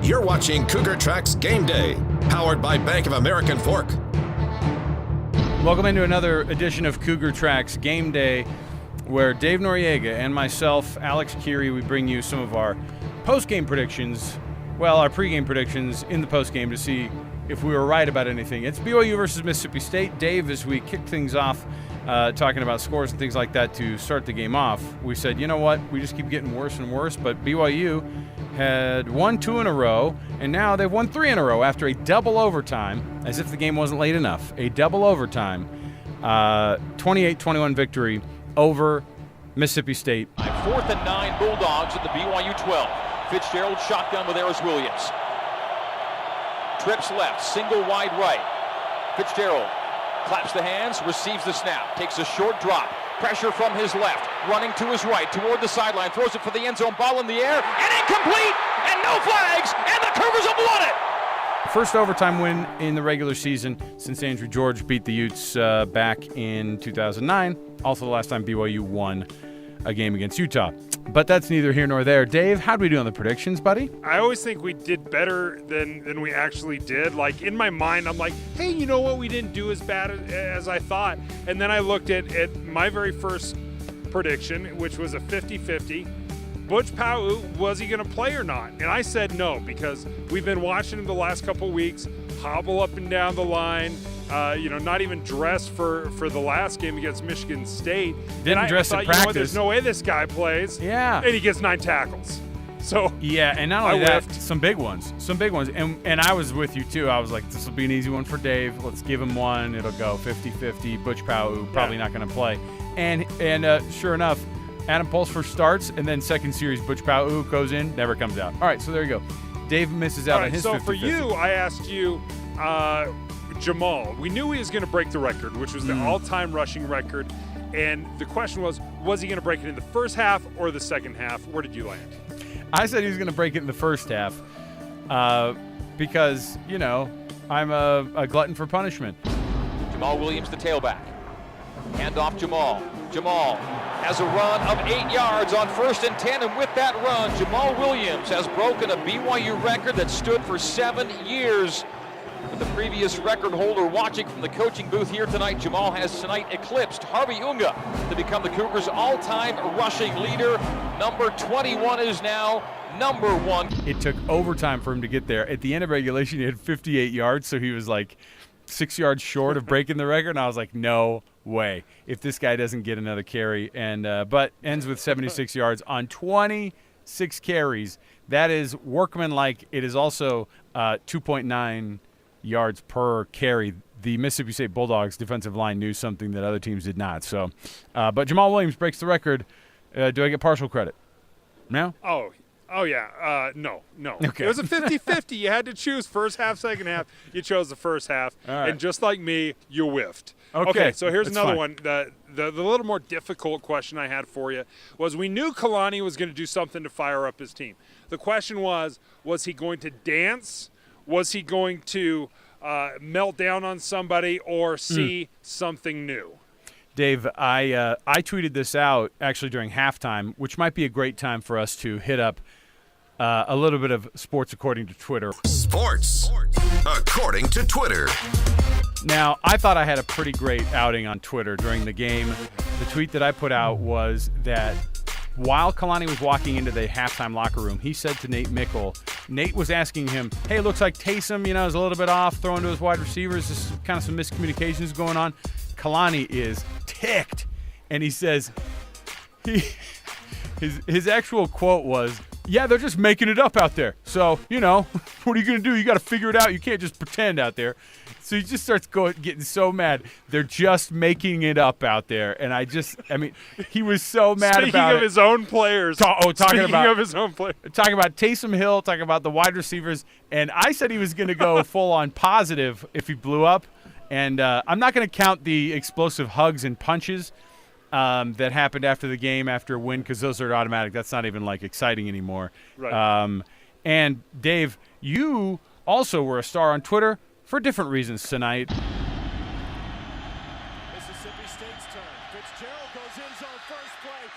You're watching Cougar Tracks Game Day, powered by Bank of American Fork. Welcome into another edition of Cougar Tracks Game Day, where Dave Noriega and myself, Alex Kirry, we bring you some of our post-game predictions, our pregame predictions in the post-game to see if we were right about anything. It's BYU versus Mississippi State. Dave, as we kick things off, talking about scores and things like that to start the game off, we said, you know what, we just keep getting worse and worse, but BYU had won 2 in a row, and now they've won 3 in a row after a double overtime, as if the game wasn't late enough. A double overtime, 28-21 victory over Mississippi State. 4th and 9 Bulldogs at the BYU 12. Fitzgerald shotgun with Harris Williams. Trips left, single wide right. Fitzgerald claps the hands, receives the snap, takes a short drop. Pressure from his left, running to his right, toward the sideline, throws it for the end zone, ball in the air, and incomplete, and no flags, and the Cougars have won it! First overtime win in the regular season since Andrew George beat the Utes back in 2009. Also the last time BYU won a game against Utah. But that's neither here nor there. Dave, how'd we do on the predictions, buddy? I always think we did better than we actually did. Like, in my mind, I'm like, hey, you know what? We didn't do as bad as I thought. And then I looked at my very first prediction, which was a 50-50. Butch Pau, was he going to play or not? And I said no, because we've been watching him the last couple weeks hobble up and down the line, not even dressed for the last game against Michigan State. Didn't dress in practice. There's no way this guy plays. Yeah. And he gets 9 tackles. So yeah, and not only that, some big ones. And I was with you too. I was like, this will be an easy one for Dave. Let's give him one. It'll go 50-50. Butch Pau probably not going to play. And sure enough, Adam Pulsford starts, and then second series, Butch Pau goes in, never comes out. All right, so there you go. Dave misses out on his 50-50. So for you, I asked you Jamal. We knew he was going to break the record, which was the all-time rushing record. And the question was he going to break it in the first half or the second half? Where did you land? I said he was going to break it in the first half because, I'm a glutton for punishment. Jamal Williams, the tailback. Hand off Jamal. Jamal has a run of 8 yards on 1st and 10, and with that run, Jamal Williams has broken a BYU record that stood for 7 years. With the previous record holder watching from the coaching booth here tonight, Jamal has tonight eclipsed Harvey Unga to become the Cougars' all-time rushing leader. Number 21 is now number 1. It took overtime for him to get there. At the end of regulation, he had 58 yards, so he was like 6 yards short of breaking the record, and I was like, no way. If this guy doesn't get another carry, but ends with 76 yards on 26 carries, that is workmanlike. It is also 2.9 yards per carry. The Mississippi State Bulldogs defensive line knew something that other teams did not. So, but Jamal Williams breaks the record. Do I get partial credit? No? Oh, yeah. No. Okay. It was a 50-50. You had to choose first half, second half. You chose the first half. All right. And just like me, you whiffed. Okay, so here's that's another fine. one. The little more difficult question I had for you was, we knew Kalani was going to do something to fire up his team. The question was he going to dance? Was he going to melt down on somebody or see something new? Dave, I tweeted this out actually during halftime, which might be a great time for us to hit up a little bit of sports according to Twitter. Sports according to Twitter. Now, I thought I had a pretty great outing on Twitter during the game. The tweet that I put out was that while Kalani was walking into the halftime locker room, he said to Nate Mickle, Nate was asking him, hey, looks like Taysom, is a little bit off, throwing to his wide receivers. There's kind of some miscommunications going on. Kalani is ticked, and he says, his actual quote was, yeah, they're just making it up out there. So, what are you going to do? You got to figure it out. You can't just pretend out there. So he just starts getting so mad. They're just making it up out there. And he was so mad about it. Speaking of his own players. Talking about his own players. Talking about Taysom Hill, talking about the wide receivers. And I said he was going to go full-on positive if he blew up. And I'm not going to count the explosive hugs and punches that happened after the game after a win, because those are automatic. That's not even exciting anymore. Right. And Dave, you also were a star on Twitter for different reasons tonight. Mississippi State's turn. Fitzgerald goes in zone first play.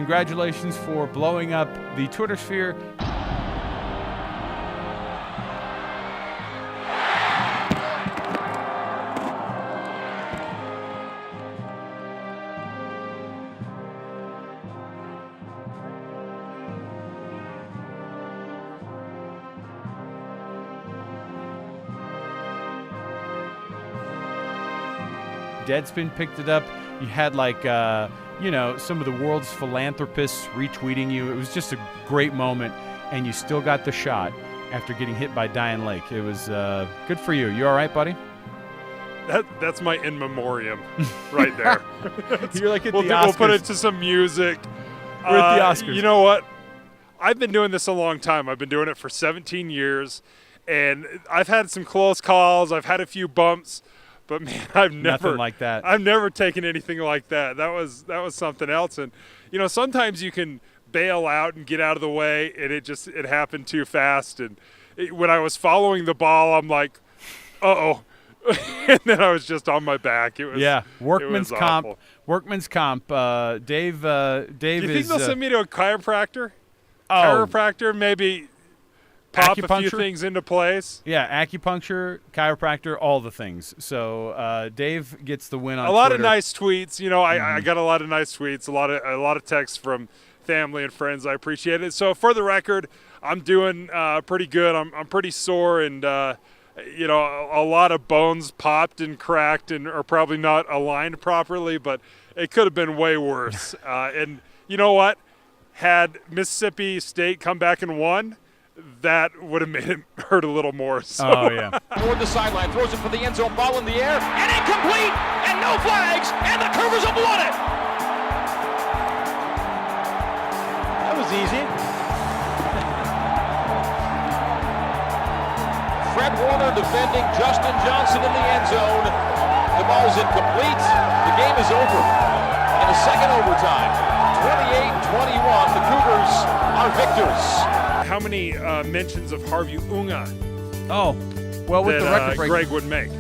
congratulations for blowing up the Twitter sphere. Deadspin picked it up. You had some of the world's philanthropists retweeting you. It was just a great moment, and you still got the shot after getting hit by Diane Lake. It was good for you. You all right, buddy? That's my in memoriam right there. You're like at the Oscars. We'll put it to some music. We're at the Oscars. You know what? I've been doing this a long time. I've been doing it for 17 years, and I've had some close calls. I've had a few bumps. But man, Nothing like that. I've never taken anything like that. That was something else. And sometimes you can bail out and get out of the way, and it happened too fast. And when I was following the ball, I'm like, uh-oh. And then I was just on my back. It was Workman's comp. Awful. Workman's comp. Dave. Do you think they'll send me to a chiropractor? Oh. Chiropractor, maybe pop a few Acupuncture? Things into place. Yeah, acupuncture, chiropractor, all the things. So Dave gets the win on a lot Twitter. of nice tweets. I got a lot of nice tweets, a lot of texts from family and friends. I appreciate it. So for the record, I'm doing pretty good. I'm pretty sore, and a lot of bones popped and cracked and are probably not aligned properly, but it could have been way worse. And you know what? Had Mississippi State come back and won, that would have made it hurt a little more. So. Oh, yeah. Toward the sideline, throws it for the end zone, ball in the air, and incomplete, and no flags, and the Cougars have won it. That was easy. Fred Warner defending Justin Johnson in the end zone. The ball's incomplete. The game is over in a second overtime. 28-21, the Cougars are victors. How many mentions of Harvey Unga Oh, well, with that the record break. Greg would make?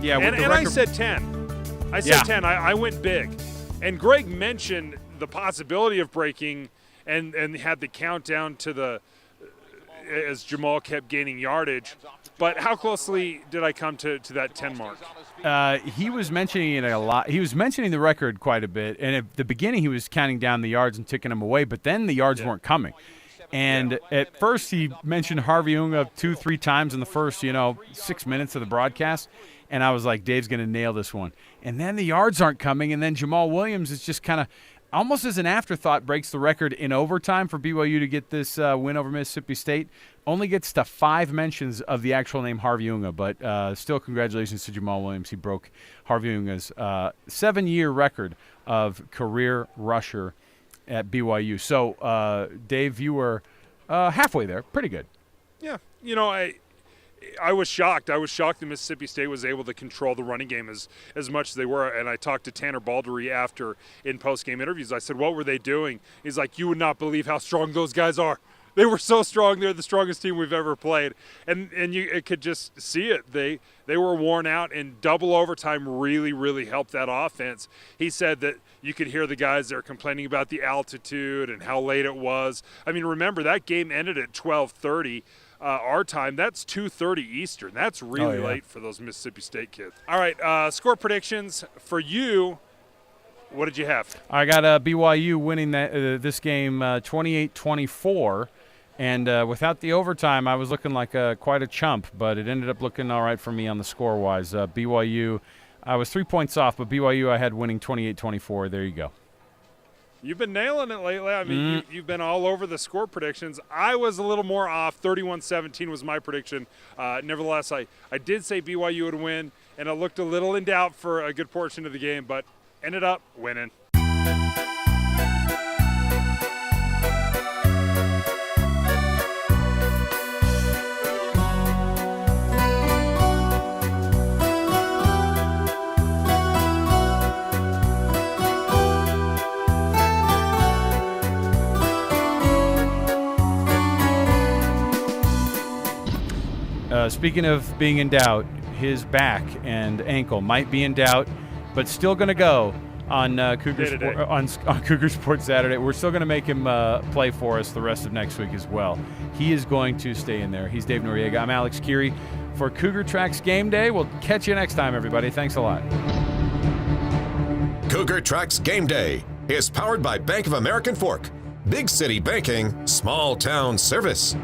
Yeah, with And the I record. said 10. I said 10. I went big. And Greg mentioned the possibility of breaking and had the countdown to the as Jamal kept gaining yardage. But how closely did I come to that 10 mark? He was mentioning it a lot. He was mentioning the record quite a bit. And at the beginning, he was counting down the yards and ticking them away. But then the yards weren't coming. And at first, he mentioned Harvey Unga 2-3 times in the first, 6 minutes of the broadcast. And I was like, Dave's going to nail this one. And then the yards aren't coming. And then Jamal Williams is just kind of almost as an afterthought breaks the record in overtime for BYU to get this win over Mississippi State. Only gets to 5 mentions of the actual name Harvey Unga. But still, congratulations to Jamal Williams. He broke Harvey Unga's 7-year record of career rusher at BYU. So, Dave, you were halfway there. Pretty good. Yeah. I was shocked. I was shocked that Mississippi State was able to control the running game as much as they were. And I talked to Tanner Baldery after in post-game interviews. I said, what were they doing? He's like, you would not believe how strong those guys are. They were so strong. They're the strongest team we've ever played. And you could just see it. They were worn out, and double overtime really, really helped that offense. He said that you could hear the guys that are complaining about the altitude and how late it was. I mean, remember, that game ended at 12:30 our time. That's 2:30 Eastern. That's really late for those Mississippi State kids. All right, score predictions for you. What did you have? I got BYU winning this game 28-24. And without the overtime, I was looking like quite a chump, but it ended up looking all right for me on the score-wise. BYU, I was 3 points off, but BYU I had winning 28-24. There you go. You've been nailing it lately. I mean, you've been all over the score predictions. I was a little more off. 31-17 was my prediction. Nevertheless, I did say BYU would win, and it looked a little in doubt for a good portion of the game, but ended up winning. Speaking of being in doubt, his back and ankle might be in doubt, but still going to go. on Cougar Sports Saturday. We're still going to make him play for us the rest of next week as well. He is going to stay in there. He's Dave Noriega. I'm Alex Kirry for Cougar Tracks Game Day. We'll catch you next time, everybody. Thanks a lot. Cougar Tracks Game Day is powered by Bank of American Fork. Big city banking, small town service.